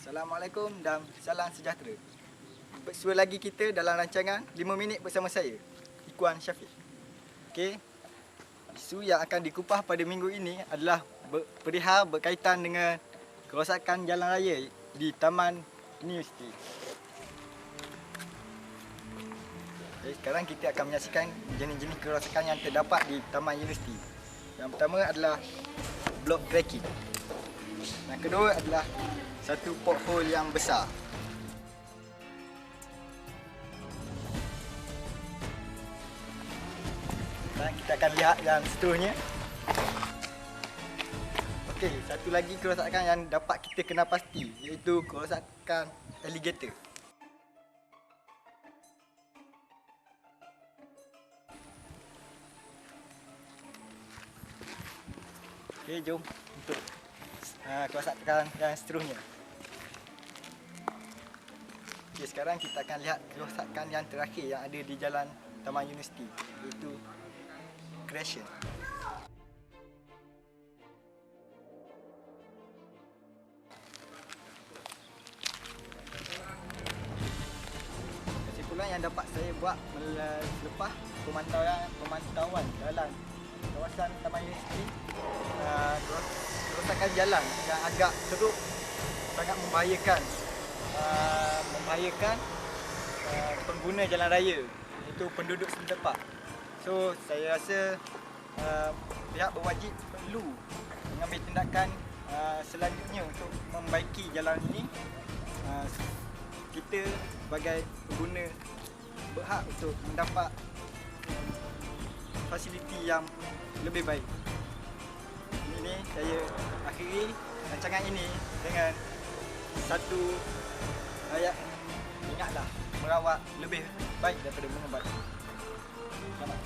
Assalamualaikum dan salam sejahtera. Bersua lagi kita dalam rancangan 5 minit bersama saya, Ikuan Syafiq. Okey. Isu yang akan dikupas pada minggu ini adalah perihal berkaitan dengan kerosakan jalan raya di Taman Universiti. Okay, sekarang kita akan menyaksikan jenis-jenis kerosakan yang terdapat di Taman Universiti. Yang pertama adalah block cracking. Yang kedua adalah satu pothole yang besar. Dan kita akan lihat yang seterusnya. Okey, satu lagi kerosakan yang dapat kita kenal pasti, iaitu kerosakan alligator. Okey, jom untuk kerosakan yang seterusnya. Okay, sekarang kita akan lihat kerosakan yang terakhir yang ada di jalan Taman Universiti, iaitu crashing. Kesimpulan yang dapat saya buat selepas pemantauan jalan kawasan Taman Universiti, kerosakan jalan yang agak teruk sangat membahayakan pengguna jalan raya, iaitu penduduk setempat. So saya rasa pihak berwajib perlu mengambil tindakan selanjutnya untuk membaiki jalan ini. Kita sebagai pengguna berhak untuk mendapat fasiliti yang lebih baik. Ini saya akhiri rancangan ini dengan satu ayat: ingatlah merawat lebih baik daripada mengubati. Selamat.